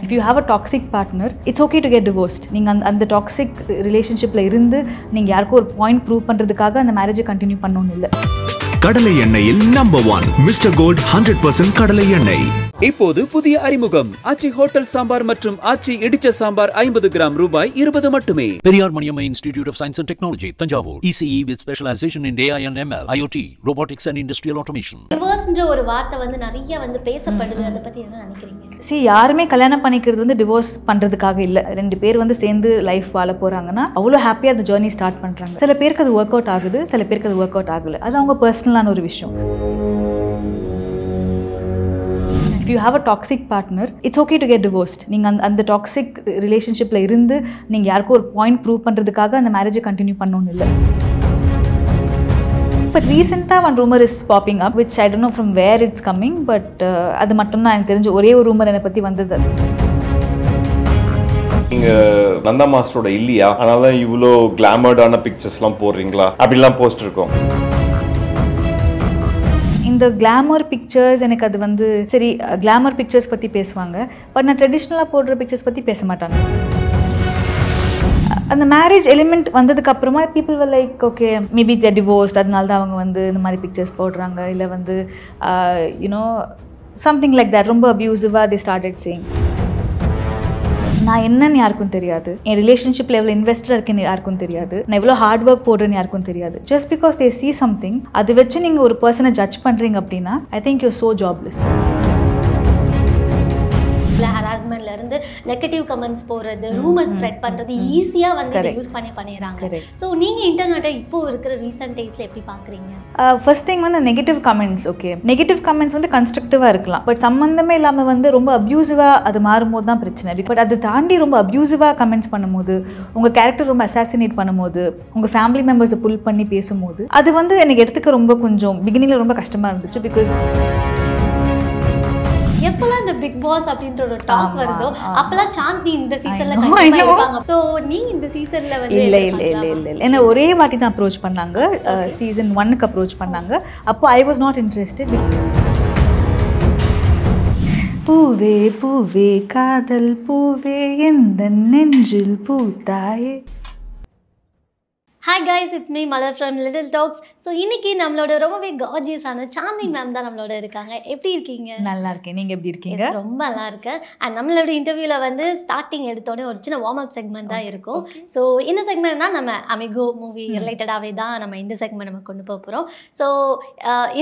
If you have a toxic partner, it's okay to get divorced. நீங்க அந்த toxic relationshipல இருந்து நீங்க யாருக்கும் ஒரு பாயிண்ட் ப்ரூவ் பண்றதுக்காக அந்த மேரேஜை கண்டினியூ பண்ணனும் இல்ல. கடலை எண்ணெயில் நம்பர் 1 மிஸ்டர் கோல்ட் 100% கடலை எண்ணெய். இப்போது புதிய அறிமுகம் ஆச்சி ஹோட்டல் சாம்பார் மற்றும் ஆச்சி இடிச்ச சாம்பார் 50 கிராம் ரூபாய் 20 மட்டுமே. Periyar Maniammai institute of science and technology Thanjavur. ECE with specialization in AI and ML, IoT, robotics and industrial automation. டிவோர்ஸ்ன்ற ஒரு வார்த்தை வந்து நிறைய வந்து பேசப்படுது. அத பத்தி என்ன நினைக்கிறீங்க? யாருமே கல்யாணம் பண்ணிக்கிறது வந்து டிவோர்ஸ் பண்றதுக்காக இல்ல. ரெண்டு பேர் வந்து சேர்ந்து லைஃப் வாழ போறாங்கன்னா அவ்வளவு ஹாப்பியா அந்த ஜர்னி ஸ்டார்ட் பண்றாங்க. சில பேருக்கு அது ஒர்க் அவுட் ஆகுது, சில பேருக்கு அது ஒர்க் அவுட் ஆகல. அது அவங்க பர்சனலான ஒரு விஷயம். If you have a toxic partner, it's okay to get divorced. நீங்க அந்த toxic relationshipல இருந்து நீங்க யாருக்கும் ஒரு பாயிண்ட் ப்ரூவ் பண்றதுக்காக அந்த மேரேஜை கண்டினியூ பண்ணனும் இல்ல. But recently one rumor is popping up which I don't know from where it's coming, but அது மட்டும் தான் எனக்கு தெரிஞ்ச ஒரே ஒரு rumor என்ன பத்தி வந்தது. நீங்க நந்தா மாஸ்டரோட இல்லையா, அதனால இவ்வளோ கிளாமர்டான பிக்சர்ஸ்லாம் போடுறீங்களா அப்படிலாம் போஸ்ட் இருக்கும். இந்த கிளாமர் பிக்சர்ஸ் எனக்கு அது வந்து சரி, கிளாமர் பிக்சர்ஸ் பற்றி பேசுவாங்க, பட் நான் ட்ரெடிஷ்னலாக போடுற பிக்சர்ஸ் பற்றி பேச மாட்டாங்க. அந்த மேரேஜ் எலிமெண்ட் வந்ததுக்கு அப்புறமா people var like okay maybe they divorced, அதனால தான் அவங்க வந்து இந்த மாதிரி பிக்சர்ஸ் போடுறாங்க, இல்லை வந்து யூனோ சம்திங் லைக் தட். ரொம்ப அப்யூசிவாக தே ஸ்டார்டட் சேயிங். நான் என்னன்னு யாருக்கும் தெரியாது, என் ரிலேஷன்ஷிப்பில் எவ்வளோ இன்வெஸ்டடாக இருக்குன்னு யாருக்கும் தெரியாது, நான் எவ்வளோ ஹார்ட் ஒர்க் போடுறேன்னு யாருக்கும் தெரியாது. Just because they see something, அதை வச்சு நீங்கள் ஒரு பர்சனை ஜட்ஜ் பண்ணுறீங்க அப்படின்னா I think you so jobless. ஹராஸ்மெண்ட்ல இருந்து நெகட்டிவ் கமெண்ட்ஸ் போறது, ரூமர் ஸ்ப்ரெட் பண்றது ஈஸியா வந்து இத யூஸ் பண்ணிறாங்க. சோ நீங்க இன்டர்நெட்டை இப்போ இருக்கிற ரீசன்ட் டேஸ்ல எப்படி பாக்குறீங்க? ஃபர்ஸ்ட் திங் வந்து negative comments. Okay, negative comments வந்து கன்ஸ்ட்ரக்டிவா இருக்கலாம், பட் சம்பந்தமே இல்லாம வந்து ரொம்ப அப்யூசிவா அது மாறும்போது தான் பிரச்சனை. பட் அதை தாண்டி ரொம்ப அப்யூசிவா கமெண்ட்ஸ் பண்ணும்போது, உங்க கேரக்டர் ரொம்ப அசாசினேட் பண்ணும்போது, உங்க ஃபேமிலி மெம்பர்ஸை புல் பண்ணி பேசும்போது, அது வந்து எனக்கு எடுத்துக்க ரொம்ப கொஞ்சம் பிகினிங்ல ரொம்ப கஷ்டமா இருந்துச்சு. பிகாஸ் எப்பலாம் இந்த பிக் பாஸ் அப்படின்ற ஒரு டாக் வருதோ அப்பலாம் சாந்தி இந்த சீசன்ல கண்டிப்பா இருப்பாங்க. சோ நீங்க இந்த சீசன்ல வந்து இல்ல என்ன ஒரே வாட்டி தான் அப்ரோச் பண்ணாங்க, சீசன் 1க்கு அப்ரோச் பண்ணாங்க. அப்போ ஐ வாஸ் நாட் இன்ட்ரெஸ்டட். பூவே பூவே காதல் பூவே எந்த நெஞ்சில் பூத்தாயே. Hi guys, it's me Mala from Little Talks. So இன்னைக்கு நம்மளோட ரொம்பவே கார்ஜியஸ் ஆன சாந்தி மேம் தான் நம்மளோட இருக்காங்க. எப்படி இருக்கீங்க? நல்லா இருக்கேன், நீங்க எப்படி இருக்கீங்க? ரொம்ப நல்லா இருக்கேன். அண்ட் நம்மளோட இன்டர்வியூல வந்து ஸ்டார்டிங் எடுத்தோடனே ஒரு சின்ன வார்ம் அப் செக்மெண்ட் தான் இருக்கும். ஸோ இந்த செக்மெண்ட்னா நம்ம அமிகோ மூவி ரிலேட்டடாகவே தான் நம்ம இந்த செக்மெண்ட் நம்ம கொண்டு போக போகிறோம். ஸோ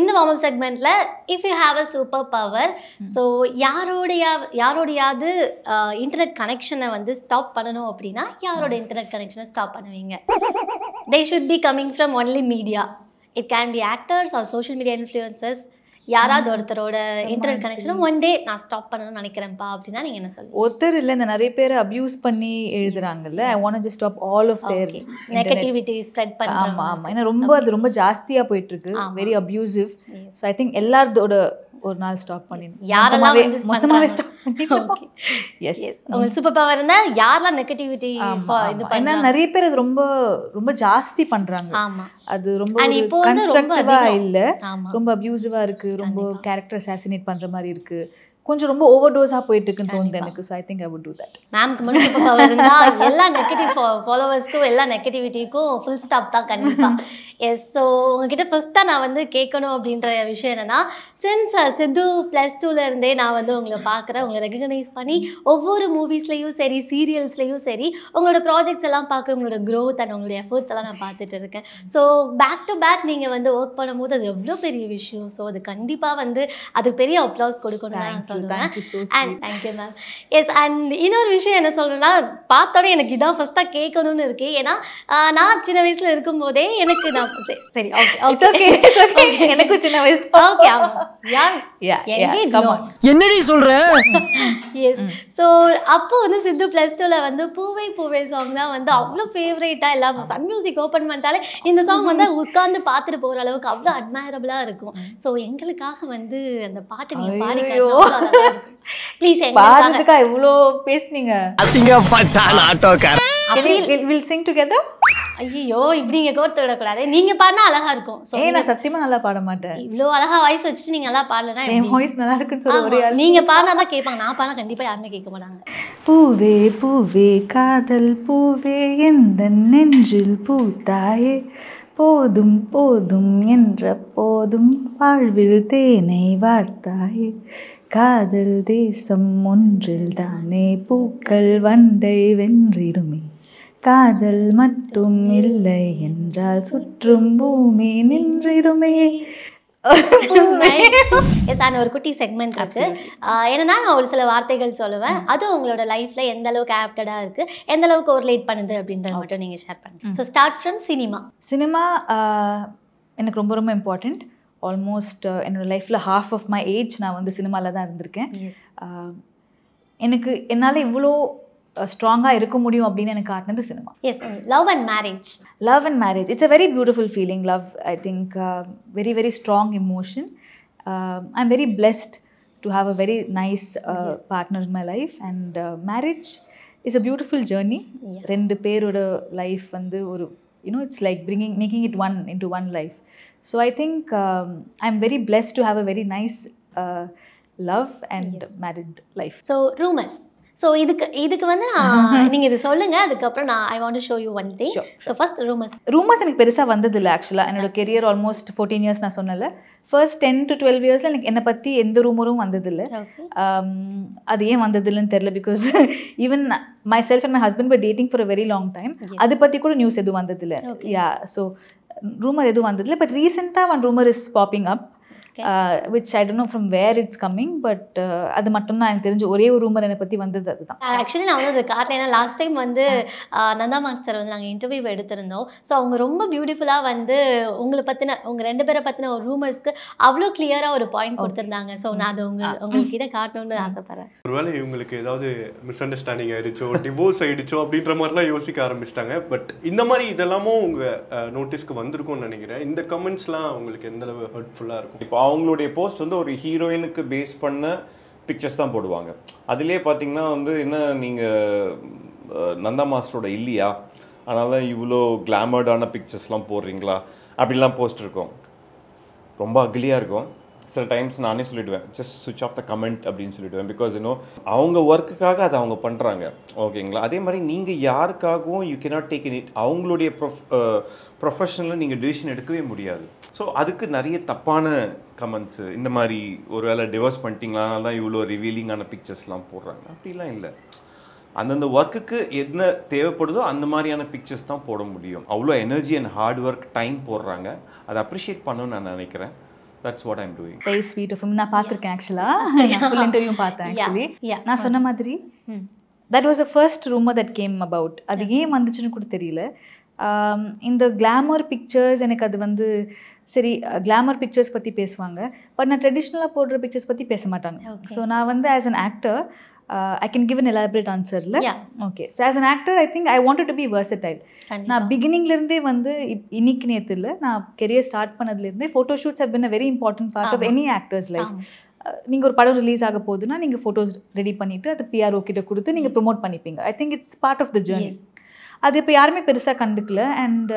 இந்த வார்ம் அப் செக்மெண்ட்ல if you have a super power, so யாரோடையாவது இன்டர்நெட் கனெக்ஷனை வந்து ஸ்டாப் பண்ணணும் அப்படின்னா யாரோட இன்டர்நெட் கனெக்ஷனை ஸ்டாப் பண்ணுவீங்க? They should be coming from only media. It can be actors or social media influencers. யாராவது ஒருத்தரோட இன்டர்நெட் கனெக்ஷனை ஒன் டே நான் ஸ்டாப் பண்ணணும்னு நினைக்கிறேன்ப்பா அப்படின்னா நீங்க என்ன சொல்லுங்க? ஒருத்தர் இல்லை, இந்த நிறைய பேர் அபியூஸ் பண்ணி எழுதுறாங்கல்ல. I want to just stop all of their negativity spread பண்றாங்க. ஆமா, ஏன்னா அது ரொம்ப ஜாஸ்தியா போயிட்டு இருக்கு, very abusive. So I think எல்லாரோட ஒரு நாள் ஸ்டாப் பண்ணிடணும். யாரெல்லாம் மொத்தமாவே ஸ்டாப் பண்ணிடணும். ஓகே, எஸ் உங்களுக்கு சூப்பர் பவர் இருந்தா யாரெல்லாம் நெகட்டிவிட்டி இது பண்ணா? நிறைய பேர் அது ரொம்ப ரொம்ப ஜாஸ்தி பண்றாங்க. ஆமா, அது ரொம்ப கன்ஸ்ட்ரக்டிவா இல்ல, ரொம்ப அபியூசிவா இருக்கு, ரொம்ப கேரக்டர் அசாசினேட் பண்ற மாதிரி இருக்கு, கொஞ்சம் ரொம்ப ஓவர்டோஸா போயிட்டு இருக்குன்னு தோணுது எனக்கு. So I think I would do that. மேம்க்கு மட்டும் சூப்பர் பவர் இருந்தா எல்லா நெகட்டிவ் ஃபாலோவர்ஸ்க்கும் எல்லா நெகட்டிவிட்டிக்கும் ஃபுல் ஸ்டாப் தான் கண்டிப்பா. எஸ், ஸோ உங்ககிட்ட ஃபர்ஸ்ட்டாக நான் வந்து கேட்கணும் அப்படின்ற விஷயம் என்னன்னா, சின்ஸ் சித்து +2ல இருந்தே நான் வந்து உங்களை பார்க்குறேன், உங்களை ரெகக்னைஸ் பண்ணி ஒவ்வொரு மூவிஸ்லையும் சரி சீரியல்ஸ்லையும் சரி உங்களோட ப்ராஜெக்ட்ஸ் எல்லாம் பார்க்குற உங்களோட க்ரோத் அண்ட் உங்களுடைய எஃபர்ட்ஸ் எல்லாம் நான் பார்த்துட்டு இருக்கேன். ஸோ பேக் டு பேக் நீங்கள் வந்து ஒர்க் பண்ணும்போது அது எவ்வளோ பெரிய விஷயம். ஸோ அது கண்டிப்பாக வந்து அதுக்கு பெரிய அப்ளாஸ் கொடுக்கணும் தான் நான் சொல்லுவேன். And thank you ma'am. Yes, and இன்னொரு விஷயம் என்ன சொல்கிறேன்னா, பார்த்தோன்னே எனக்கு இதான் ஃபர்ஸ்ட்டாக கேட்கணும்னு இருக்கு. ஏன்னா நான் சின்ன வயசில் இருக்கும்போதே எனக்கு நான் சரி ஓகே எனக்கு சின்ன வயசு ஓகே ஆமாம் என்னடி சொல்ற? எஸ், ஸோ அப்போ வந்து சித்து +2ல வந்து பூவை பூவை சாங் தான் வந்து அவ்வளோ ஃபேவரேட்டாக எல்லாம் சன் மியூசிக் ஓப்பன் பண்ணிட்டாலே இந்த சாங் வந்து உட்காந்து பார்த்துட்டு போகிற அளவுக்கு அவ்வளோ அட்மைரபிளாக இருக்கும். ஸோ எங்களுக்காக வந்து அந்த பாட்டை நீங்கள் பாடிக்கலாம் ப்ளீஸ். பாடுறதுக்கா இவ்வளோ பேசுனீங்க? அசிங்கப்பட்டான் ஆட்டோக்கார. We'll sing together. ஐயோ இப்படி நீங்க கோர்த்து விடக்கூடாது. நீங்க பாடினா அழகா இருக்கும். நான் சத்தியமா நல்லா பாட மாட்டேன். இவ்வளோ அழகா வாய்ஸ் வச்சுட்டு நீங்க நல்லா பாடலனா என் வாய்ஸ் நல்லா இருக்குன்னு சொல்ல ஒரே ஆள். நீங்க பாடினா தான் கேட்பாங்க. நான் பாடினா கண்டிப்பா யாருமே கேட்க மாட்டாங்க. பூவே பூவே காதல் பூவே எந்த நெஞ்சில் பூத்தாயே போதும் போதும் என்ற போதும் வாழ்வில் தேனை வார்த்தாயே காதல் தேசம் ஒன்றில் தானே பூக்கள் வண்டை வென்றிடுமே காதல் மட்டும் இல்லை என்றால் சுற்றும் பூமி நின்றிடுமே. ஒரு குட்டி செக்மெண்ட் இருக்கு. என்னன்னா நான் ஒரு சில வார்த்தைகள் சொல்லுவேன். அது உங்களோட லைஃப்ல எந்த அளவுக்கு ஆப்டடா இருக்கு, எந்த அளவுக்கு கோரிலேட் பண்ணுது அப்படின்றத மட்டும் நீங்க ஷேர் பண்ணுங்க. So start from cinema. Cinema எனக்கு ரொம்ப ரொம்ப இம்பார்ட்டண்ட். ஆல்மோஸ்ட் என்னோட லைஃப்ல half of my age நான் வந்து சினிமாவில் தான் இருந்திருக்கேன். எனக்கு என்னால் இவ்வளோ ஸ்ட்ராங்காக இருக்க முடியும் அப்படின்னு எனக்கு காட்டினது cinema. Yes. Love and marriage. Love and marriage it's a very beautiful feeling. Love I think very very strong emotion. I am very blessed to have a very nice partner in my life. And marriage is a beautiful journey. ரெண்டு பேரோட life வந்து ஒரு it's like making it one into one life. So I think I'm very blessed to have a very nice love and married life. So rumors. So இதுக்கு வந்து நீங்கள் இது சொல்லுங்கள். அதுக்கப்புறம் ஐ want to show you one thing. So first rumours எனக்கு பெருசாக வந்ததில்லை. ஆக்சுவலாக என்னோட கெரியர் ஆல்மோஸ்ட் 14 years நான் சொன்னல. ஃபர்ஸ்ட் 10 to 12 yearsல எனக்கு என்னை பற்றி எந்த ரூமரும் வந்ததில்லை. அது ஏன் வந்ததில்லைன்னு தெரில. Because even my self and my husband per dating for a very long time. அதை பற்றி கூட நியூஸ் எதுவும் வந்ததில்லை. ஸோ ரூமர் எதுவும் வந்ததில்லை. பட் ரீசெண்டாக one rumour is popping up. which I don't know from where it's coming, but அது மட்டும் தான் எனக்கு தெரிஞ்ச ஒரே ஒரு ரூமர் என்னை பற்றி வந்தது. அதுதான் ஆக்சுவலி நான் வந்து அது காட்டல. ஏன்னா லாஸ்ட் டைம் வந்து நந்தா மாஸ்டர் வந்து நாங்கள் இன்டர்வியூ எடுத்திருந்தோம். ஸோ அவங்க ரொம்ப பியூட்டிஃபுல்லாக வந்து உங்களை பற்றின உங்கள் ரெண்டு பேரை பற்றின ஒரு ரூமர்ஸ்க்கு அவ்வளோ கிளியராக ஒரு பாயிண்ட் கொடுத்துருந்தாங்க. ஸோ நான் அது உங்கள்கிட்ட காட்டணும்னு ஆசைப்பட்றேன். ஒருவேளை இவங்களுக்கு ஏதாவது மிஸ் அண்டர்ஸ்டாண்டிங் ஆயிடுச்சோ, டிவோர்ஸ் ஆயிடுச்சோ அப்படின்ற மாதிரிலாம் யோசிக்க ஆரம்பிச்சிட்டாங்க. பட் இந்த மாதிரி இதெல்லாமும் உங்கள் நோட்டீஸ்க்கு வந்திருக்கும்னு நினைக்கிறேன். இந்த கமெண்ட்ஸ்லாம் உங்களுக்கு எந்த அளவு ஹர்ட்ஃபுல்லாக இருக்கும்? இப்போ அவங்களுடைய போஸ்ட் வந்து ஒரு ஹீரோயினுக்கு பேஸ் பண்ண பிக்சர்ஸ் தான் போடுவாங்க. அதிலே பார்த்தீங்கன்னா வந்து என்ன, நீங்கள் நந்தா மாஸ்டரோட இல்லையா, அதனால தான் இவ்வளோ கிளாமர்டான பிக்சர்ஸ்லாம் போடுறீங்களா அப்படிலாம் போஸ்ட் இருக்கும். ரொம்ப அக்லியாக இருக்கும். சில டைம்ஸ் நானே சொல்லிவிடுவேன், ஜஸ்ட் சுவிட்ச் ஆஃப் த கமெண்ட் அப்படின்னு சொல்லிவிடுவேன். பிகாஸ் அவங்க ஒர்க்குக்காக அதை அவங்க பண்ணுறாங்க. ஓகேங்களா? அதே மாதிரி நீங்கள் யாருக்காகவும் you cannot take in it. அவங்களுடைய ப்ரொஃபஷனில் நீங்கள் டிசிஷன் எடுக்கவே முடியாது. ஸோ அதுக்கு நிறைய தப்பான கமெண்ட்ஸு, இந்த மாதிரி ஒரு வேளை டிவோர்ஸ் பண்ணிட்டீங்களா, அதனால தான் இவ்வளோ ரிவீலிங்கான பிக்சர்ஸ்லாம் போடுறாங்க. அப்படிலாம் இல்லை. அந்தந்த ஒர்க்குக்கு என்ன தேவைப்படுதோ அந்த மாதிரியான பிக்சர்ஸ் தான் போட முடியும். அவ்வளோ energy and hard work time போடுறாங்க. அதை அப்ரிஷியேட் பண்ணணும்னு நான் நினைக்கிறேன். That's what I'm doing. Very sweet of him. நான் பார்த்திருக்கேன் ஆக்சுவலா. நான் full interview பார்த்தேன் actually. நான் சொன்ன மாதிரி that was the first rumor that came about. அது ஏன் வந்துச்சுன்னு கூட தெரியல. இந்த கிளாமர் பிக்சர்ஸ் எனக்கு அது வந்து சரி கிளாமர் பிக்சர்ஸ் பற்றி பேசுவாங்க. பட் நான் ட்ரெடிஷ்னலாக போடுற பிக்சர்ஸ் பற்றி பேச மாட்டாங்க. ஸோ நான் வந்து as an actor I can give an elaborate answer. Okay. So as an actor, I think I wanted to be versatile. நான் பிகினிங்லேருந்தே வந்து இன்னைக்கு நேற்று இல்லை, நான் கெரியர் ஸ்டார்ட் பண்ணதுலேருந்தே photo shoots have been a very important part of any actor's life. நீங்கள் ஒரு படம் ரிலீஸ் ஆக போகுதுன்னா நீங்கள் ஃபோட்டோஸ் ரெடி பண்ணிவிட்டு அது பிஆர்ஓ கிட்ட கொடுத்து நீங்கள் ப்ரொமோட் பண்ணிப்பீங்க. I think it's part of the journey. அது இப்போ யாருமே பெருசாக கண்டுக்கல. And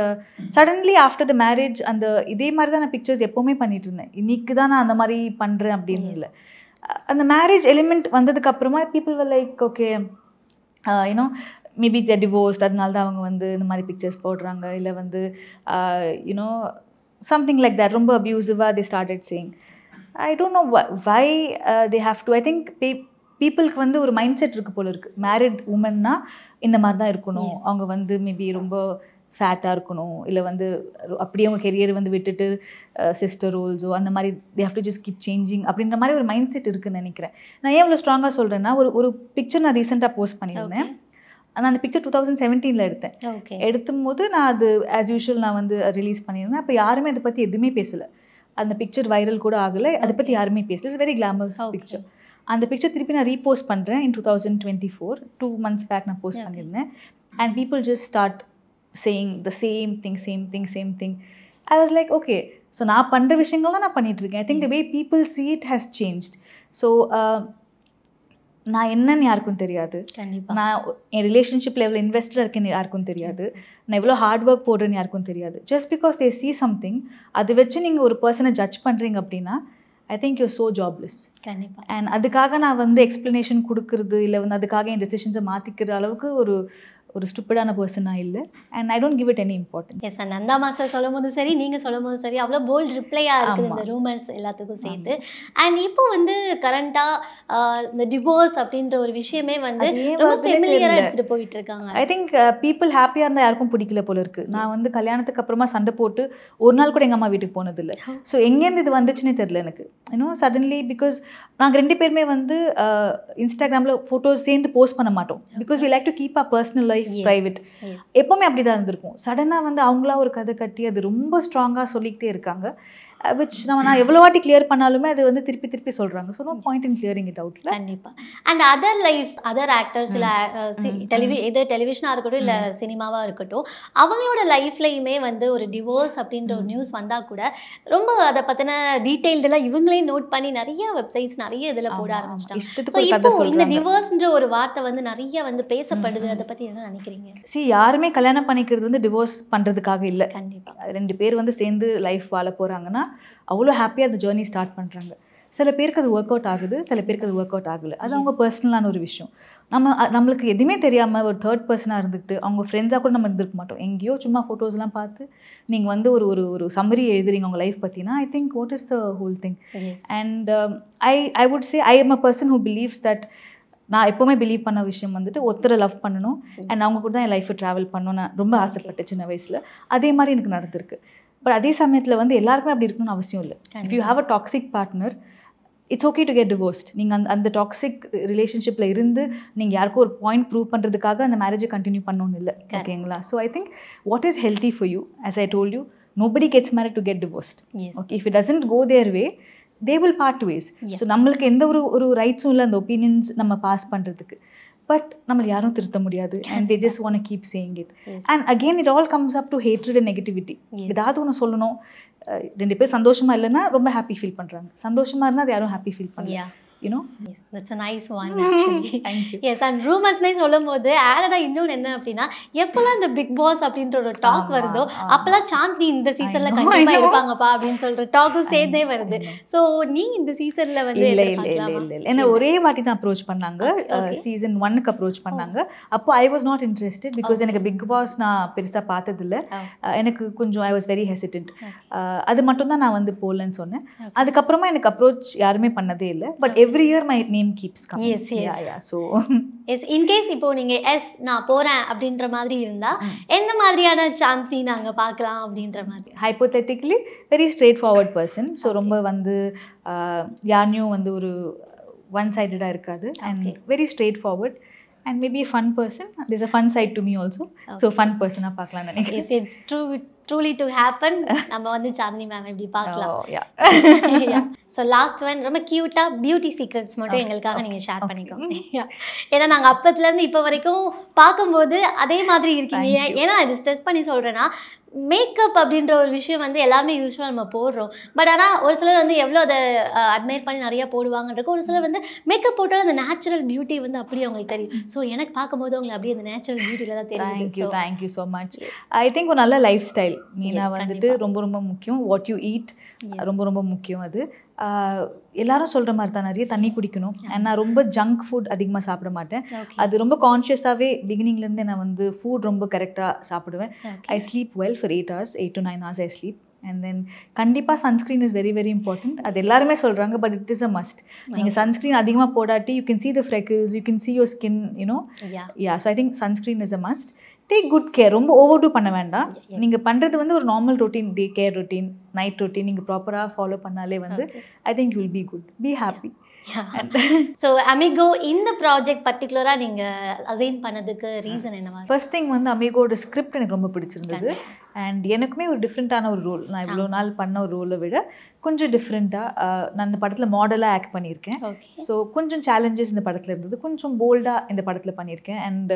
suddenly after the marriage அந்த இதே மாதிரி தான் நான் பிக்சர்ஸ் எப்போவுமே பண்ணிட்டு இருந்தேன். இன்னைக்கு தான் நான் அந்த மாதிரி பண்ணுறேன் அப்படின்னு இல்லை. அந்த மேரேஜ் எலிமெண்ட் வந்ததுக்கு அப்புறமா people var like okay you know maybe they divorced, அதனால தான் அவங்க வந்து இந்த மாதிரி பிக்சர்ஸ் போடுறாங்க, இல்லை வந்து யூனோ சம்திங் லைக் தட். ரொம்ப அப்யூசிவாக they started saying. I don't know why they have to. I think பீப்புளுக்கு வந்து ஒரு மைண்ட் செட் இருக்குது போல இருக்குது. மேரிட் உமன்னா இந்த மாதிரி தான் இருக்கணும், அவங்க வந்து மேபி ரொம்ப ஃபேட்டாக இருக்கணும், இல்லை வந்து அப்படியே அவங்க கெரியர் வந்து விட்டுட்டு சிஸ்டர் ரோல்ஸோ அந்த மாதிரி they have to just keep changing அப்படின்ற மாதிரி ஒரு மைண்ட் செட் இருக்குதுன்னு நினைக்கிறேன். நான் ஏன் இவ்வளோ ஸ்ட்ராங்காக சொல்கிறேன்னா, ஒரு பிக்சர் நான் ரீசெண்டாக போஸ்ட் பண்ணியிருந்தேன். நான் அந்த பிக்சர் 2017 எடுத்தேன். எடுத்தும் போது நான் அது ஆஸ் யூஷுவல் நான் வந்து ரிலீஸ் பண்ணியிருந்தேன். அப்போ யாருமே அதை பற்றி எதுவுமே பேசலை. அந்த பிக்சர் வைரல் கூட ஆகலை, அதை பற்றி யாருமே பேசலை. It's very glamorous picture. அந்த பிக்சர் திருப்பி நான் ரீபோஸ்ட் பண்ணுறேன் இன் 2024. 2 months பேக் நான் போஸ்ட் பண்ணியிருந்தேன். And people just start saying the same thing. I was like, okay, so நான் பண்ணுற விஷயங்கள் தான் நான் பண்ணிகிட்ருக்கேன். I think the way people see it has changed. So நான் என்னன்னு யாருக்கும் தெரியாது. கண்டிப்பா. நான் என் ரிலேஷன்ஷிப்பில் எவ்வளோ இன்வெஸ்டடாக இருக்கேன்னு யாருக்கும் தெரியாது. நான் எவ்வளோ ஹார்ட் ஒர்க் போடுறேன்னு யாருக்கும் தெரியாது. Just because they see something, அதை வச்சு நீங்கள் ஒரு பர்சனை ஜட்ஜ் பண்ணுறீங்க அப்படின்னா I think you so jobless. கண்டிப்பா. அண்ட் அதுக்காக நான் வந்து எக்ஸ்ப்ளனேஷன் கொடுக்குறது இல்லை வந்து அதுக்காக என் டெசிஷன்ஸை மாற்றிக்கிற அளவுக்கு ஒரு ஸ்டூப்பிடான பர்சனாக இல்லை. And I don't give it any importance. Yes, Nanda master சொல்லும் போதும் சரி, நீங்கள் சொல்லும் போதும் சரி, அவ்வளோ போல்ட் ரிப்ளையாக இருக்குது இந்த ரூமர்ஸ் எல்லாத்துக்கும் சேர்த்து. அண்ட் இப்போ வந்து கரண்ட்டாக இந்த டிவோர்ஸ் அப்படின்ற ஒரு விஷயமே வந்து ரொம்ப ஃபெமிலியராக எடுத்துகிட்டு போயிட்டு இருக்காங்க. ஐ திங்க் பீப்புள் ஹாப்பியாக இருந்தால் யாருக்கும் பிடிக்கல போல இருக்குது. நான் வந்து கல்யாணத்துக்கு அப்புறமா சண்டை போட்டு ஒரு நாள் கூட எங்கள் அம்மா வீட்டுக்கு போனதில்லை. ஸோ எங்கேருந்து இது வந்துச்சுன்னே தெரில எனக்கு. சடன்லி பிகாஸ் நாங்கள் 2 பேருமே வந்து இன்ஸ்டாகிராமில் ஃபோட்டோஸ் சேர்ந்து போஸ்ட் பண்ண மாட்டோம். Because we like to keep a personal life private. எப்போவுமே அப்படி தான் இருந்திருக்கும். சடனாக வந்து அவங்களா ஒரு கதை கட்டி அது ரொம்ப ஸ்ட்ராங்காக சொல்லிக்கிட்டே இருக்காங்க. விச் நான் எவ்வளோ வாட்டி கிளியர் பண்ணாலுமே அது வந்து திருப்பி சொல்கிறாங்க. So no point in clearing it out. கண்டிப்பாக. And other life, other actors இல்லை எது டெலிவிஷனாக இருக்கட்டும் இல்லை சினிமாவாக இருக்கட்டும், அவங்களோட லைஃப்லையுமே வந்து ஒரு டிவோர்ஸ் அப்படின்ற ஒரு நியூஸ் வந்தால் கூட ரொம்ப அதை பற்றின டீட்டெயில்டெல்லாம் இவங்களே நோட் பண்ணி நிறைய வெப்சைட்ஸ் நிறைய இதில் போட ஆரம்பிச்சிட்டாங்க. ஸோ இப்போ இந்த டிவோர்ஸ்ன்ற ஒரு வார்த்தை வந்து நிறைய வந்து பேசப்படுது. அதை பற்றி என்ன நினைக்கிறீங்க? யாருமே கல்யாணம் பண்ணிக்கிறது வந்து டிவோர்ஸ் பண்ணுறதுக்காக இல்லை. கண்டிப்பாக 2 பேர் வந்து சேர்ந்து லைஃப் வாழ போகிறாங்கன்னா அவ்வளோ ஹாப்பியாக அந்த ஜேர்னி ஸ்டார்ட் பண்ணுறாங்க. சில பேருக்கு அது ஒர்க் அவுட் ஆகுது, சில பேருக்கு அது ஒர்க் அவுட் ஆகலை. அது அவங்க பர்சனலான ஒரு விஷயம். நம்மளுக்கு எதுவுமே தெரியாமல் ஒரு தேர்ட் பர்சனாக இருந்துக்கிட்டு அவங்க ஃப்ரெண்ட்ஸாக கூட நம்ம இருந்திருக்க மாட்டோம். எங்கேயோ சும்மா ஃபோட்டோஸ்லாம் பார்த்து நீங்கள் வந்து ஒரு சம்மரி எழுதுறீங்க உங்கள் லைஃப் பற்றினா I think what is the whole thing. And I would say I am a person who believes that நான் எப்போவுமே பிலீவ் பண்ண விஷயம் வந்துட்டு ஒருத்தரை லவ் பண்ணணும் அண்ட் அவங்க கூட தான் என் லைஃப்பை ட்ராவல் பண்ணணும்னு நான் ரொம்ப ஆசைப்பட்டேன் சின்ன வயசில். அதே மாதிரி எனக்கு நடந்திருக்கு. பட் அதே சமயத்தில் வந்து எல்லாருக்குமே அப்படி இருக்கணும்னு அவசியம் இல்லை. If you have a toxic partner, it's okay to get divorced. நீங்கள் அந்த டாக்ஸிக் ரிலேஷன்ஷிப்பில் இருந்து நீங்கள் யாருக்கும் ஒரு பாயிண்ட் ப்ரூவ் பண்ணுறதுக்காக அந்த மேரேஜை கண்டினியூ பண்ணணும்னு இல்லை. ஓகேங்களா? So I think what is healthy for you, as I told you, nobody gets married to get divorced. Okay, if it doesn't go their way, they will part ways. So நம்மளுக்கு எந்த ஒரு ரைட்ஸும் இல்லை அந்த opinions நம்ம pass பண்ணுறதுக்கு. But நம்மளை யாரும் திருத்த முடியாது. And they just want to keep saying it. And again it all comes up to hatred and negativity. ஏதாவது ஒன்று சொல்லணும். 2 பேர் சந்தோஷமா இல்லைன்னா ரொம்ப ஹாப்பி ஃபீல் பண்ணுறாங்க. சந்தோஷமா இருந்தால் அது யாரும் ஹாப்பி ஃபீல் பண்ணல. You know? Yes, that's a nice one actually. Thank you. Yes, and rumors னே சொல்லும்போது ஆடடா இன்னொன்று என்ன அப்படின்னா, எப்போல்லாம் இந்த பிக் பாஸ் அப்படின்ற ஒரு டாக் வருதோ அப்போல்லாம் சாந்தி இந்த சீசன்ல கண்டிப்பா இருப்பாங்கப்பா அப்படின்னு சொல்ற டாக்கும் சேர்ந்தே வருது. ஸோ நீங்க இந்த சீசன்ல வந்து இல்லை ஏன்னா ஒரே வாட்டி தான் அப்ரோச் பண்ணாங்க. சீசன் 1க்கு அப்ரோச் பண்ணாங்க. அப்போ I was not interested because எனக்கு பிக் பாஸ் நான் பெருசாக பார்த்ததில்ல. எனக்கு கொஞ்சம் ஐ வாஸ் வெரி ஹெசிடென்ட். அது மட்டும் தான் நான் வந்து போகலன்னு சொன்னேன். அதுக்கப்புறமா எனக்கு அப்ரோச் யாருமே பண்ணதே இல்லை. But every year my name keeps coming. Yes. Yeah. So yes, in case இப்போ நீங்க நான் போறேன் அப்படின்ற மாதிரி இருந்தா எந்த மாதிரியான சாந்தி நாங்க பார்க்கலாம் அப்படின்ற மாதிரி? hypothetically very straightforward person. So ரொம்ப வந்து யாரையும் வந்து ஒரு one sided இருக்காது. And very straightforward and maybe a fun person. There's a fun side to me also. So fun person பார்க்கலாம் நினைக்கிறேன். If it's truly to happen, நம்ம வந்து சாந்தி மேம் இப்படி பார்க்கலாம். ஸோ லாஸ்ட் ஒன் ரொம்ப க்யூட்டாக பியூட்டி சீக்ரெட்ஸ் மட்டும் எங்களுக்காக நீங்கள் ஷேர் பண்ணிக்கோங்க. ஏன்னா நாங்கள் அப்பத்துலேருந்து இப்போ வரைக்கும் பார்க்கும்போது அதே மாதிரி இருக்கீங்க. ஏன்னா இது ஸ்ட்ரெஸ் பண்ணி சொல்கிறேன்னா, மேக்கப் அப்படின்ற ஒரு விஷயம் வந்து எல்லாருமே யூஸ்வலாக நம்ம போடுறோம். பட் ஆனால் ஒரு சிலர் வந்து எவ்வளோ அதை அட்மையர் பண்ணி நிறையா போடுவாங்கன்றக்கு, ஒரு சிலர் வந்து மேக்கப் போட்டாலும் அந்த நேச்சுரல் பியூட்டி வந்து அப்படியே அவங்களுக்கு தெரியும். ஸோ எனக்கு பார்க்கும்போது அவங்களுக்கு அப்படியே அந்த நேச்சுரல் பியூட்டியில் தான் தெரியும். Thank you so much. I think ஒரு நல்ல லைஃப் ஸ்டைல் மெயினாக வந்துட்டு ரொம்ப முக்கியம். வாட் யூ ஈட் ரொம்ப முக்கியம். அது எல்லாரும் சொல்கிற மாதிரி தான் நிறைய தண்ணி குடிக்கணும். அண்ட் நான் ரொம்ப ஜங்க் ஃபுட் அதிகமாக சாப்பிட மாட்டேன். அது ரொம்ப கான்ஷியஸாகவே பிகினிங்லேருந்தே நான் வந்து ஃபுட் ரொம்ப கரெக்டாக சாப்பிடுவேன். I sleep well for 8 hours, 8 to 9 hours I sleep. And then கண்டிப்பாக sunscreen is very very important. அது எல்லாருமே சொல்கிறாங்க, but it is a must. நீங்கள் சன்ஸ்க்ரீன் அதிகமாக போடாட்டி you can see the freckles, you can see your skin, you know. Yeah, so I think sunscreen is a must. Take good care. ரொம்ப over two பண்ண வேண்டாம். நீங்கள் பண்ணுறது வந்து ஒரு normal routine, day care routine, night routine நீங்கள் ப்ராப்பராக follow பண்ணாலே வந்து ஐ think you will be good, be happy. So amigo இந்த ப்ராஜெக்ட் பர்டிகுலராக நீங்கள் அசைன் பண்ணதுக்கு ரீசன் என்னவா? ஃபர்ஸ்ட் திங் வந்து அமிகோட ஸ்கிரிப்ட் எனக்கு ரொம்ப பிடிச்சிருந்தது. அண்ட் எனக்குமே ஒரு டிஃப்ரெண்ட்டான ஒரு ரோல். நான் இவ்வளோ நாள் பண்ண ஒரு ரோலை விட கொஞ்சம் டிஃப்ரெண்ட்டாக நான் இந்த படத்தில் மாடலாக ஆக்ட் பண்ணியிருக்கேன். ஸோ கொஞ்சம் சேலஞ்சஸ் இந்த படத்தில் இருந்தது. கொஞ்சம் போல்டாக இந்த படத்தில் பண்ணியிருக்கேன். அண்ட்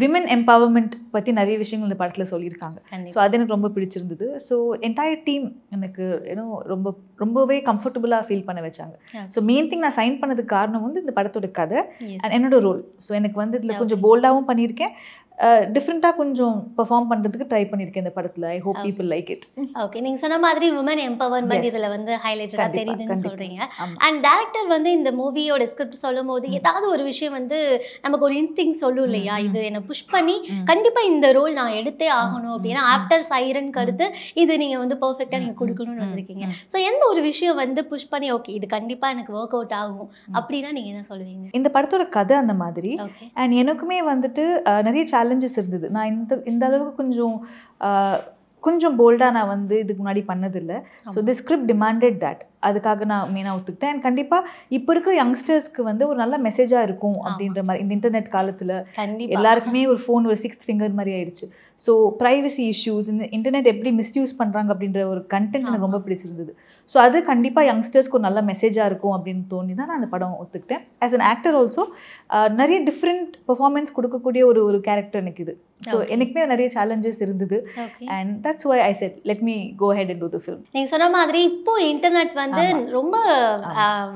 விமன் எம்பவர்மெண்ட் பற்றி நிறைய விஷயங்கள் இந்த படத்தில் சொல்லியிருக்காங்க. ஸோ அது எனக்கு ரொம்ப பிடிச்சிருந்தது. ஸோ என்டையர் டீம் எனக்கு ரொம்பவே கம்ஃபர்டபுளாக ஃபீல் பண்ண வச்சாங்க. ஸோ மெயின் திங் நான் சைன் பண்ணதுக்கு காரணம் வந்து இந்த படத்தோட கதை அண்ட் என்னோட ரோல். ஸோ எனக்கு வந்து இதில் கொஞ்சம் போல்டாகவும் பண்ணியிருக்கேன், டிஃப்ரெண்ட்டாக கொஞ்சம் பெர்ஃபார்ம் பண்ணுறதுக்கு ட்ரை பண்ணியிருக்கேன் இந்த படத்தில். I hope people like it. Okay, நீங்கள் சொன்ன மாதிரி உமன் எம்பவர்மெண்ட் இதில் வந்து ஹைலைட்டடாக தெரியுதுன்னு சொல்கிறீங்க. அண்ட் டேரக்டர் வந்து இந்த மூவியோட ஸ்கிரிப்ட் சொல்லும் போது ஏதாவது ஒரு விஷயம் வந்து நமக்கு ஒரு இன்ஸ்டிங் சொல்லும் இல்லையா, இது என்னை புஷ் பண்ணி கண்டிப்பாக இந்த ரோல் நான் எடுத்தே ஆகணும் அப்படின்னா ஆஃப்டர் சைரனுக்கு அடுத்து இது நீங்கள் வந்து பர்ஃபெக்டாக நீங்கள் கொடுக்கணும்னு வந்திருக்கீங்க. ஸோ எந்த ஒரு விஷயம் வந்து புஷ் பண்ணி ஓகே இது கண்டிப்பாக எனக்கு ஒர்க் அவுட் ஆகும் அப்படின்னா நீங்கள் என்ன சொல்லுவீங்க? இந்த படத்தோட கதை அந்த மாதிரி. அண்ட் எனக்குமே வந்துட்டு நிறைய சேலஞ்சஸ் இருந்தது. நான் இந்த அளவுக்கு கொஞ்சம் போல்டாக நான் வந்து இதுக்கு முன்னாடி பண்ணதில்லை. So the script demanded that. அதுக்காக நான் மெயினாக ஒத்துக்கிட்டேன். அண்ட் கண்டிப்பாக இப்போ இருக்கிற யங்ஸ்டர்ஸ்க்கு வந்து ஒரு நல்ல மெசேஜாக இருக்கும் அப்படின்ற மாதிரி. இந்த இன்டர்நெட் காலத்தில் எல்லாருக்குமே ஒரு ஃபோன் ஒரு 6th ஃபிங்கர் மாதிரி ஆயிடுச்சு. ஸோ ப்ரைவசி இஷ்யூஸ், இந்த இன்டர்நெட் எப்படி மிஸ்யூஸ் பண்ணுறாங்க அப்படின்ற ஒரு கண்டென்ட் எனக்கு ரொம்ப பிடிச்சிருந்தது. ஸோ அது கண்டிப்பாக யங்ஸ்டர்ஸ்க்கு ஒரு நல்ல மெசேஜாக இருக்கும் அப்படின்னு தோணி தான் நான் அந்த படம் ஒத்துக்கிட்டேன். ஆஸ் அன் ஆக்டர் ஆல்சோ நிறைய டிஃப்ரெண்ட் பெர்ஃபார்மன்ஸ் கொடுக்கக்கூடிய ஒரு கேரக்டர் எனக்கு இது. ஸோ எனக்குமே நிறைய சேலஞ்சஸ் இருந்தது. And that's why I said let me go head and to the film. நீங்கள் சொன்ன மாதிரி இப்போ இன்டர்நெட் வந்து ரொம்ப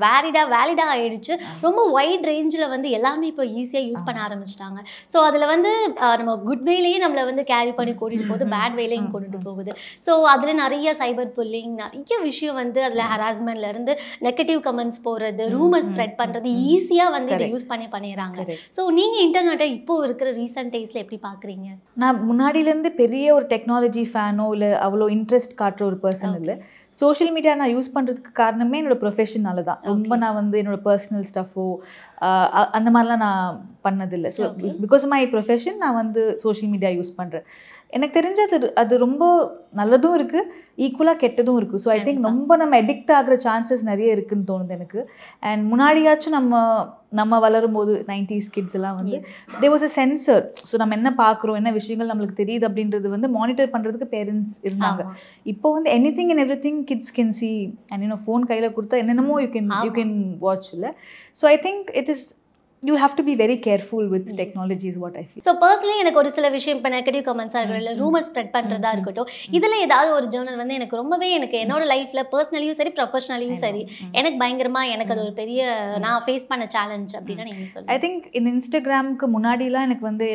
வேலிடா ஆயிடுச்சு. ரொம்ப வைட் ரேஞ்சில் வந்து எல்லாமே இப்போ ஈஸியாக யூஸ் பண்ண ஆரம்பிச்சிட்டாங்க. ஸோ அதில் வந்து நம்ம குட் வேலையே நம்மளை வந்து கேரி பண்ணி கூட்டிகிட்டு போகுது, பேட் வேலையும் கொண்டுட்டு போகுது. ஸோ அதில் நிறைய சைபர் புல்லிங், நிறைய விஷயம் வந்து அதில் ஹராஸ்மெண்ட்லேருந்து நெகட்டிவ் கமெண்ட்ஸ் போடுறது, ரூமர் ஸ்ப்ரெட் பண்ணுறது ஈஸியாக வந்து இதை யூஸ் பண்ணிடுறாங்க. ஸோ நீங்கள் இன்டர்நெட்டை இப்போ இருக்கிற ரீசெண்ட் டேஸில் எப்படி பார்க்குறீங்க? நான் முன்னாடியிலேருந்து பெரிய ஒரு டெக்னாலஜி ஃபேனோ இல்லை அவ்வளோ இன்ட்ரெஸ்ட் காட்டுற ஒரு பர்சன் இல்லை. சோஷியல் மீடியா நான் யூஸ் பண்ணுறதுக்கு காரணமே என்னோடய ப்ரொஃபஷனால தான். ரொம்ப நான் வந்து என்னோடய பர்சனல் ஸ்டஃபோ அந்த மாதிரிலாம் நான் பண்ணதில்லை. ஸோ பிகாஸ் மை ப்ரொஃபஷன் நான் வந்து சோஷியல் மீடியா யூஸ் பண்ணுறேன். எனக்கு தெரிஞ்சது அது ரொம்ப நல்லதும் இருக்குது, ஈக்குவலாக கெட்டதும் இருக்குது. ஸோ ஐ திங்க் ரொம்ப நம்ம அடிக்ட் ஆகிற சான்சஸ் நிறைய இருக்குதுன்னு தோணுது எனக்கு. அண்ட் முன்னாடியாச்சும் நம்ம வளரும் போது 90s கிட்ஸ் எல்லாம் வந்து there was a censor. So நம்ம என்ன பார்க்குறோம், என்ன விஷயங்கள் நம்மளுக்கு தெரியுது அப்படின்றது வந்து மானிட்டர் பண்ணுறதுக்கு பேரண்ட்ஸ் இருந்தாங்க. இப்போ வந்து anything and everything kids can see. And phone கையில் கொடுத்தா என்னென்னமோ யூ கேன் வாட்ச் இல்லை. So I think it is you have to be very careful with technology is what I feel. So personally எனக்கு ஒரு சில விஷயம் இப்போ நெகட்டிவ் கமெண்ட்ஸாக இருக்கட்டும் இல்லை ரூமர் ஸ்ப்ரெட் பண்ணுறதா இருக்கட்டும், இதில் ஏதாவது ஒரு ஜேர்னல் வந்து எனக்கு ரொம்பவே என்னோட லைஃப்பில் பர்சனலியும் சரி ப்ரொஃபஷனலியும் சரி எனக்கு பயங்கரமாக எனக்கு அது ஒரு பெரிய நான் ஃபேஸ் பண்ண சேலஞ்ச் அப்படின்னா நீங்கள் சொல்லுங்கள். ஐ திங்க் இந்த இன்ஸ்டாகிராமுக்கு முன்னாடிலாம்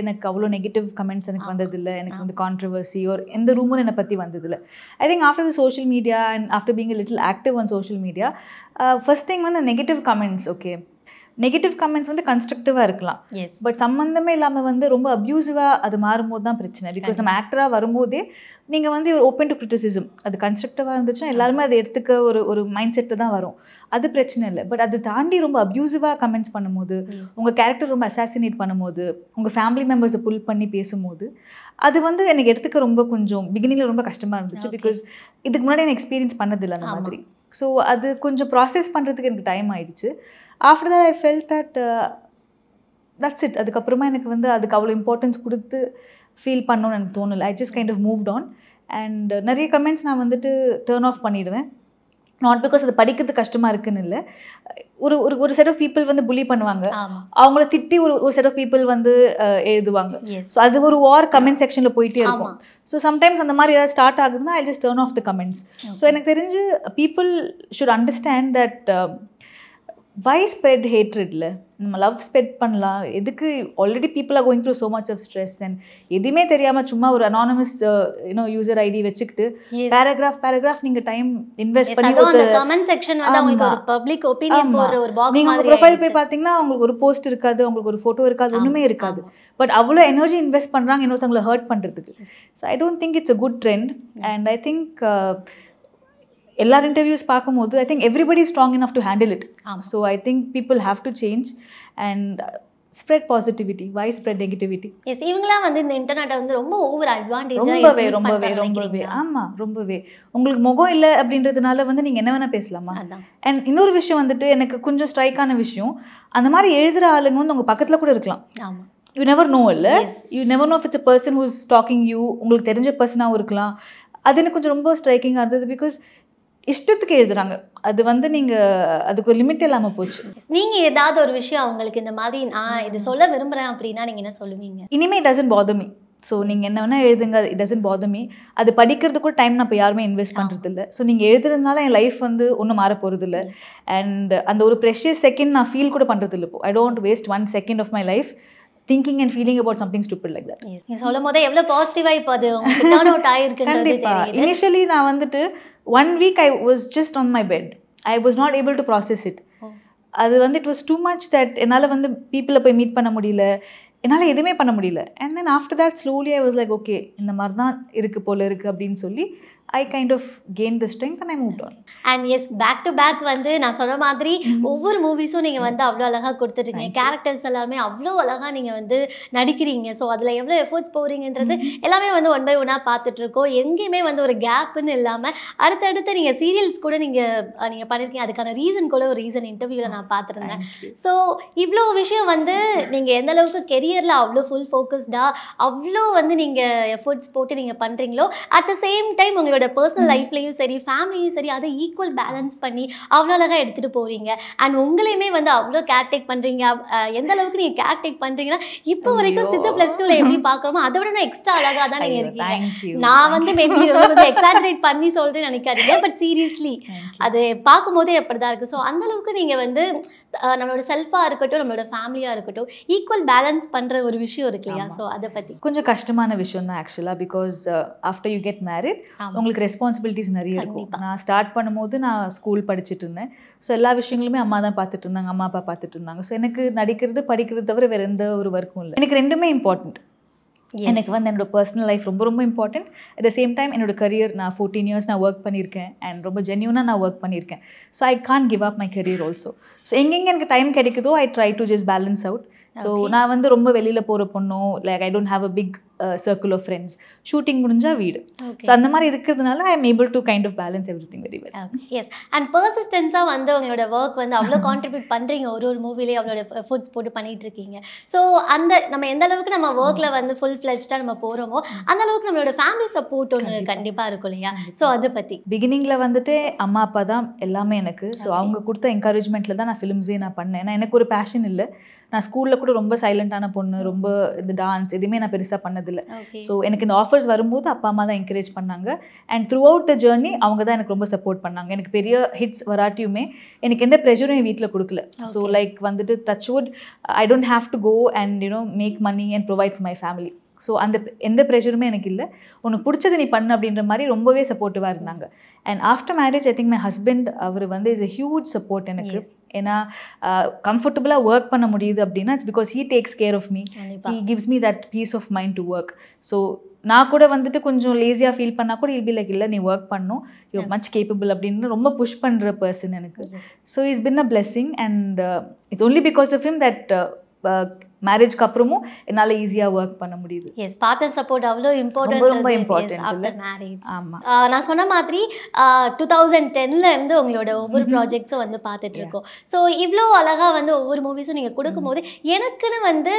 எனக்கு அவ்வளோ நெகட்டிவ் கமெண்ட்ஸ் எனக்கு வந்ததில்லை. எனக்கு வந்து கான்ட்ரவர்சி ஒரு எந்த ரூமர் என்னை பற்றி வந்ததில்லை. I think after the social media and after being a little active on social media, first thing வந்து negative comments. Okay, negative comments வந்து கன்ஸ்ட்ரக்டிவாக இருக்கலாம், பட் சம்மந்தமே இல்லாமல் வந்து ரொம்ப அப்யூசிவாக அது மாறும்போது தான் பிரச்சனை. பிகாஸ் நம்ம ஆக்டராக வரும்போதே நீங்கள் வந்து ஒரு ஓப்பன் டு கிரிட்டிசிசம், அது கன்ஸ்ட்ரக்டிவாக இருந்துச்சுன்னா எல்லாருமே அதை எடுத்துக்க ஒரு மைண்ட் செட்டு தான் வரும், அது பிரச்சனை இல்லை. பட் அது தாண்டி ரொம்ப அப்யூசிவாக கமெண்ட்ஸ் பண்ணும்போது, உங்கள் கேரக்டர் ரொம்ப அசாசினேட் பண்ணும்போது, உங்கள் ஃபேமிலி மெம்பர்ஸை புல் பண்ணி பேசும்போது, அது வந்து எனக்கு எடுத்துக்க ரொம்ப கொஞ்சம் பிகினிங்கில் ரொம்ப கஷ்டமாக இருந்துச்சு. பிகாஸ் இதுக்கு முன்னாடி எனக்கு எக்ஸ்பீரியன்ஸ் பண்ணதில்லை அந்த மாதிரி. ஸோ அது கொஞ்சம் ப்ராசஸ் பண்ணுறதுக்கு எனக்கு டைம் ஆயிடுச்சு. After that I felt that that's it. அதுக்கப்புறமா எனக்கு வந்து அதுக்கு அவ்வளோ இம்பார்ட்டன்ஸ் கொடுத்து ஃபீல் பண்ணணும்னு எனக்கு தோணலை. I just kind of moved on. And நிறைய கமெண்ட்ஸ் நான் வந்துட்டு டர்ன் ஆஃப் பண்ணிடுவேன். நாட் பிகாஸ் அது படிக்கிறது கஷ்டமாக இருக்குன்னு இல்லை. ஒரு செட் ஆஃப் பீப்புள் வந்து புலி பண்ணுவாங்க, அவங்கள திட்டி ஒரு செட் ஆஃப் பீப்புள் வந்து எழுதுவாங்க. ஸோ அது ஒரு வார் கமெண்ட் செக்ஷனில் போயிட்டே இருக்கும். ஸோ சம்டைம்ஸ் அந்த மாதிரி ஏதாவது ஸ்டார்ட் ஆகுதுன்னா I just turn off the comments. So எனக்கு தெரிஞ்சு people should understand that why spread hatred இல்லை, நம்ம லவ் ஸ்ப்ரெட் பண்ணலாம். எதுக்கு already people are going through so much of stress and எதுவுமே தெரியாமல் சும்மா ஒரு அனானமஸ் யூசர் ஐடி வச்சுக்கிட்டு பேராகிராஃப் நீங்கள் டைம் இன்வெஸ்ட் பண்ணி கமெண்ட் செக்ஷன் வந்து அவங்களுக்கு ஒரு பப்ளிக் ஒபினியன் போடுற ஒரு பாக்ஸ் நீங்கள் உங்கள் ப்ரொஃபைல் போய் பார்த்தீங்கன்னா அவங்களுக்கு ஒரு போஸ்ட் இருக்காது, அவங்களுக்கு ஒரு ஃபோட்டோ இருக்காது, ஒன்றுமே இருக்காது. பட் அவ்வளோ எனர்ஜி இன்வெஸ்ட் பண்ணுறாங்க இன்னொருத்தவங்களை ஹர்ட் பண்ணுறதுக்கு. So I don't think it's a good trend. And I think எல்லார் இன்டர்வியூஸ் பார்க்கும்போது I think everybody is strong enough to handle it. So I think people have to change and spread positivity. Why spread negativity? Yes, இவங்களாம் வந்து இந்த இன்டர்நெட்டை வந்து ரொம்ப over advantage ரொம்பவே ஆமாம், ரொம்பவே. உங்களுக்கு முகம் இல்லை அப்படின்றதுனால வந்து நீங்கள் என்ன வேணால் பேசலாமா? அண்ட் இன்னொரு விஷயம் வந்துட்டு எனக்கு கொஞ்சம் ஸ்ட்ரைக்கான விஷயம், அந்த மாதிரி எழுதுகிற ஆளுங்க வந்து உங்கள் பக்கத்தில் கூட இருக்கலாம். ஆமாம், யூ நெவர் நோ இல்லை, you never know if it's a person who is talking you, உங்களுக்கு தெரிஞ்ச பர்சனாகவும் இருக்கலாம். அது எனக்கு கொஞ்சம் ரொம்ப ஸ்ட்ரைக்கிங்காக இருந்தது. பிகாஸ் இஷ்டத்துக்கு எழுதுறாங்க. அது வந்து அதுக்கு ஒரு லிமிட் இல்லாம போச்சு. நீங்க ஏதாவது ஒரு விஷயம் அவங்களுக்கு இந்த மாதிரி நான் இது சொல்ல விரும்புறேன் அப்படின்னா நீங்க என்ன சொல்லுவீங்க? இனிமே it doesn't bother me. So நீங்கள் என்ன வேணால் எழுதுங்க, it doesn't bother me. அது படிக்கிறதுக்கு கூட டைம் நான் இப்போ யாருமே இன்வெஸ்ட் பண்ணுறது இல்லை. ஸோ நீங்கள் எழுதுறதுனால என் லைஃப் வந்து ஒன்றும் மாற போகிறது இல்லை. அண்ட் அந்த ஒரு ப்ரெஷியஸ் செகண்ட் நான் ஃபீல் கூட பண்ணுறது இல்லை. இப்போ I don't waste 1 second of my life thinking and feeling about something stupid like that. நீங்க சொல்லும்போது எவ்வளவு பாசிட்டிவா இப்போ அது உங்களுக்கு டர்ன் அவுட் ஆயிருக்குன்றது தெரியுது. இனிஷியலி நான் வந்துட்டு 1 week I was just on my bed. I was not able to process it. அது வந்து it was too much that என்னால் வந்து பீப்புளை போய் மீட் பண்ண முடியல, என்னால் எதுவுமே பண்ண முடியல. And then after that slowly I was like okay, இந்த மாதிரி தான் இருக்குது போல இருக்குது அப்படின்னு சொல்லி I kind of gained the strength and I moved on. And yes, back to back வந்து நான் சொன்ன மாதிரி ஒவ்வொரு மூவிஸும் நீங்கள் வந்து அவ்வளோ அழகாக கொடுத்துட்ருக்கீங்க. கேரக்டர்ஸ் எல்லாருமே அவ்வளோ அழகாக நீங்கள் வந்து நடிக்கிறீங்க. ஸோ அதில் எவ்வளோ எஃபர்ட்ஸ் போகிறீங்கன்றது எல்லாமே வந்து 1 by 1 பார்த்துட்ருக்கோம். எங்கேயுமே வந்து ஒரு கேப்புன்னு இல்லாமல் அடுத்தடுத்து நீங்கள் சீரியல்ஸ் கூட நீங்கள் பண்ணியிருக்கீங்க. அதுக்கான ரீசன் கூட ஒரு ரீசன் இன்டர்வியூவில் நான் பார்த்துருந்தேன். ஸோ இவ்வளோ விஷயம் வந்து நீங்கள் எந்த அளவுக்கு கெரியரில் அவ்வளோ ஃபுல் ஃபோக்கஸ்டாக அவ்வளோ வந்து நீங்கள் எஃபர்ட்ஸ் போட்டு நீங்கள் பண்ணுறீங்களோ, அட் த சேம் டைம் உங்களோட பர்சனல் லைஃப்லையும் சரி ஃபேமிலியும் சரி அதை ஈக்குவல் பேலன்ஸ் பண்ணி அவ்வளோ அழகாக எடுத்துகிட்டு போகிறீங்க. அண்ட் உங்களையுமே வந்து அவ்வளோ கேர் டேக் பண்ணுறீங்க. எந்த அளவுக்கு நீங்கள் கேர் டேக் பண்ணுறீங்கன்னா இப்போ வரைக்கும் சித்த +2ல எப்படி பார்க்குறோமோ அதை விட நான் எக்ஸ்ட்ரா அழகாக தான் நீங்கள் இருக்கீங்க. நான் வந்து மேபி கொஞ்சம் எக்ஸாஜரேட் பண்ணி சொல்கிறேன்னு நினைக்காதீங்க, பட் சீரியஸ்லி அது பார்க்கும்போதே அப்படி தான் இருக்குது. ஸோ அந்தளவுக்கு நீங்கள் வந்து நம்மளோட செல்ஃபாக இருக்கட்டும் நம்மளோட ஃபேமிலியாக இருக்கட்டும் ஈக்குவல் பேலன்ஸ் பண்ணுற ஒரு விஷயம் இருக்கு இல்லையா? ஸோ அதை பற்றி கொஞ்சம் கஷ்டமான விஷயம் தான் ஆக்சுவலாக. Because after you get married உங்களுக்கு ரெஸ்பான்சிபிலிட்டிஸ் நிறைய இருக்கும். நான் ஸ்டார்ட் பண்ணும்போது நான் ஸ்கூல் படிச்சுட்டு இருந்தேன். ஸோ எல்லா விஷயங்களுமே அம்மா தான் பார்த்துட்டு இருந்தாங்க, அம்மா அப்பா பார்த்துட்டு இருந்தாங்க. ஸோ எனக்கு நடிக்கிறது படிக்கிறது தவிர வேறு எந்த ஒரு ஒர்க்கும் இல்லை. எனக்கு ரெண்டுமே இம்பார்ட்டண்ட். எனக்கு வந்து என்னோட பர்சனல் லைஃப் ரொம்ப ரொம்ப important. At the same time என்னோட கரியர் நான் 14 years நான் ஒர்க் பண்ணியிருக்கேன் அண்ட் ரொம்ப ஜென்யூனாக நான் ஒர்க் பண்ணியிருக்கேன். So I can't give up my career also. So எங்கெங்கே எனக்கு டைம் கிடைக்குதோ I try to just balance out. So நான் வந்து ரொம்ப வெளியில் போகிற பொண்ணோ like I don't have a big circle of friends, shooting முடிஞ்சால் வீடு. ஸோ அந்த மாதிரி இருக்கிறதுனால I am able to kind of balance everything very well. Yes. And பர்சிஸ்டன்ஸாக வந்து உங்களோட ஒர்க் வந்து அவ்வளோ கான்ட்ரிபியூட் பண்ணுறீங்க. ஒரு மூவிலே அவ்வளோட எஃபர்ட்ஸ் போட்டு பண்ணிட்டு இருக்கீங்க. ஸோ நம்ம எந்த அளவுக்கு நம்ம ஒர்க்கில் வந்து ஃபுல் ஃப்ளெஜ்டாக நம்ம போகிறோமோ அந்த அளவுக்கு நம்மளோட ஃபேமிலி சப்போர்ட் ஒன்று கண்டிப்பாக இருக்கும் இல்லையா? ஸோ அதை பற்றி பிகினிங்கில் வந்துட்டு அம்மா அப்பா தான் எல்லாமே எனக்கு. ஸோ அவங்க கொடுத்த என்கரேஜ்மெண்ட்டில் தான் நான் ஃபிலிம்ஸே நான் பண்ணேன். ஏன்னா எனக்கு ஒரு பேஷன் இல்லை. நான் ஸ்கூலில் கூட ரொம்ப சைலண்டான பொண்ணு, ரொம்ப இந்த டான்ஸ் எதுவுமே நான் பெருசாக பண்ணதில்லை. ஸோ எனக்கு இந்த ஆஃபர்ஸ் வரும்போது அப்பா அம்மா தான் என்கரேஜ் பண்ணாங்க. And through out the journey அவங்க தான் எனக்கு ரொம்ப சப்போர்ட் பண்ணாங்க. எனக்கு பெரிய ஹிட்ஸ் வராட்டியுமே எனக்கு எந்த ப்ரெஷரும் என் வீட்டில் கொடுக்கல. ஸோ லைக் வந்துட்டு touchwood I don't have to go and make money and provide for my family. So அந்த எந்த ப்ரெஷருமே எனக்கு இல்லை. உனக்கு பிடிச்சது நீ பண்ணு அப்படின்ற மாதிரி ரொம்பவே சப்போர்ட்டிவாக இருந்தாங்க. And after marriage I think my husband அவர் வந்து இஸ் a ஹியூஜ் சப்போர்ட் எனக்கு. ஏன்னா கம்ஃபர்டபுளாக ஒர்க் பண்ண முடியுது அப்படின்னா it's because he takes care of me. He gives me that peace of mind to work. So நான் கூட வந்துட்டு கொஞ்சம் லேசியாக ஃபீல் பண்ணால் கூட இல் பி லைக் இல்லை நீ ஒர்க் பண்ணணும், யூ மச் கேப்பபிள் அப்படின்னு ரொம்ப புஷ் பண்ணுற பர்சன் எனக்கு. So it's been a blessing and it's only because of him that மேரேஜ்க்கு அப்புறமும் என்னால் ஈஸியாக ஒர்க் பண்ண முடியுது. எஸ், பார்ட்னர் சப்போர்ட் அவ்வளோ இம்பார்ட்டன்ட், ரொம்ப இம்பார்ட்டன்ட் ஆஃப்டர் மேரேஜ். ஆமாம், நான் சொன்ன மாதிரி 2010ல இருந்து உங்களோட ஒவ்வொரு ப்ராஜெக்ட்ஸும் வந்து பார்த்துட்டு இருக்கோம். ஸோ இவ்வளோ அழகாக வந்து ஒவ்வொரு மூவிஸும் நீங்கள் கொடுக்கும்போது எனக்குன்னு வந்து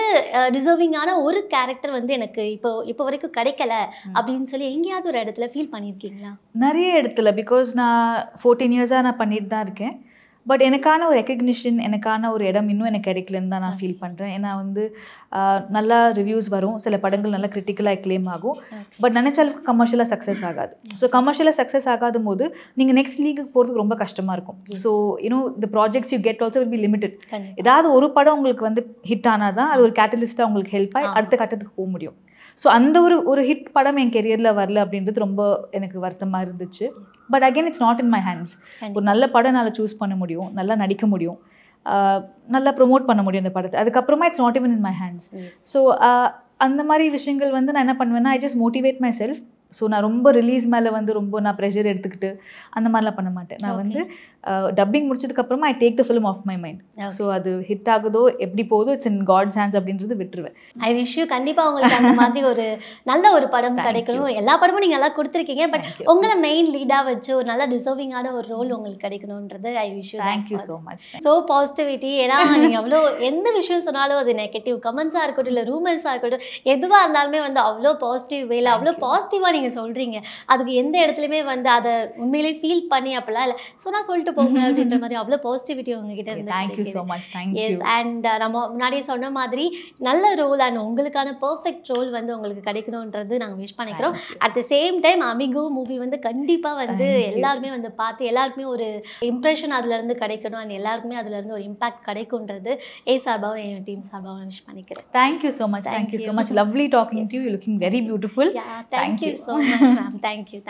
டிசர்விங்கான ஒரு கேரக்டர் வந்து எனக்கு இப்போ வரைக்கும் கிடைக்கல அப்படின்னு சொல்லி எங்கேயாவது ஒரு இடத்துல ஃபீல் பண்ணியிருக்கீங்களா? நிறைய இடத்துல. பிகாஸ் நான் 14 years-ஆக நான் பண்ணிட்டு தான் இருக்கேன். பட் எனக்கான ஒரு ரெக்கக்னிஷன், எனக்கான ஒரு இடம் இன்னும் எனக்கு கிடைக்கலன்னு தான் நான் ஃபீல் பண்ணுறேன். ஏன்னா வந்து நல்லா ரிவ்யூஸ் வரும், சில படங்கள் நல்லா கிரிட்டிக்கலாக எக்லேம் ஆகும், பட் நினச்ச அளவுக்கு கமர்ஷியலாக சக்ஸஸ் ஆகாது. ஸோ கமர்ஷியலாக சக்ஸஸ் ஆகாத போது நீங்கள் நெக்ஸ்ட் லீகுக்கு போகிறதுக்கு ரொம்ப கஷ்டமாக இருக்கும். So the projects you get also will be limited. ஏதாவது ஒரு படம் உங்களுக்கு வந்து ஹிட் ஆனால் தான் அது ஒரு கேட்டலிஸ்ட்டாக உங்களுக்கு ஹெல்ப் ஆகி அடுத்த கட்டத்துக்கு போக முடியும். ஸோ அந்த ஒரு ஹிட் படம் என் கெரியரில் வரல அப்படின்றது ரொம்ப எனக்கு வருத்தமாக இருந்துச்சு. But again it's not in my hands. ஒரு நல்ல படம் நல்லா சூஸ் பண்ண முடியும், நல்லா நடிக்க முடியும், நல்லா ப்ரொமோட் பண்ண முடியும் அந்த படத்தை. அதுக்கப்புறமா it's not even in my hands. So அந்த மாதிரி விஷயங்கள் வந்து நான் என்ன பண்ணுவேன்னா I just motivate my self. So நான் ரொம்ப ரிலீஸ் மேலே வந்து ரொம்ப நான் ப்ரெஷர் எடுத்துக்கிட்டு அந்த மாதிரிலாம் பண்ண மாட்டேன். நான் வந்து டப்பிங் முடிச்சதுக்கப்புறமா I take the film off my mind. So அது ஹிட் ஆகுதோ எப்படி போதோ இட்ஸ் இன் காட்ஸ் ஹேண்ட்ஸ் அப்படின்றது விட்டுருவேன். ஐ விஷ் யூ கண்டிப்பாக உங்களுக்கு அந்த மாதிரி ஒரு நல்ல ஒரு படம் கிடைக்கணும். எல்லா படமும் நீங்கள் நல்லா கொடுத்துருக்கீங்க, பட் உங்களை மெயின் லீடாக வச்சு ஒரு நல்ல டிசர்விங்கான ஒரு ரோல் உங்களுக்கு கிடைக்கணுன்றது I wish you. Thank you so much. So positivity. ஏன்னா நீங்கள் அவ்வளோ எந்த விஷயம் சொன்னாலும் அது நெகட்டிவ் கமெண்ட்ஸாக இருக்கட்டும் இல்லை ரூமர்ஸாக இருக்கட்டும் எதுவாக இருந்தாலுமே வந்து அவ்வளோ பாசிட்டிவ் வேலை அவ்வளோ பாசிட்டிவாக நீங்கள் சொல்கிறீங்க. அதுக்கு எந்த இடத்துலையுமே வந்து அதை உண்மையிலேயே ஃபீல் பண்ணி அப்படிலாம் இல்லை சொன்னால் சொல்லிட்டு போங்க அப்படின்ற மாதிரி அவ்வளோ பாசிட்டிவிட்டி உங்ககிட்ட இருந்து. Thank you so much. Thank you. Yes and நம்ம முன்னாடியே சொன்ன மாதிரி நல்ல ரோல் அண்ட் உங்களுக்கான பெர்ஃபெக்ட் ரோல் வந்து உங்களுக்கு கிடைக்கணுன்றது நாங்கள் விஷ் பண்ணிக்கிறோம். At the same time Amigo movie வந்து கண்டிப்பாக வந்து எல்லாருமே வந்து பார்த்து எல்லாருக்குமே ஒரு இம்ப்ரெஷன் அதுலேருந்து கிடைக்கணும் அண்ட் எல்லாருக்குமே அதுலேருந்து ஒரு இம்பாக்ட் கிடைக்கும்ன்றது சார்பாகவும் என் டீம் சார்பாகவும் விஷ் பண்ணிக்கிறேன். Thank you so much. Thank you so much. Lovely talking to you. Looking very beautiful. Thank you so much ma'am. Thank you.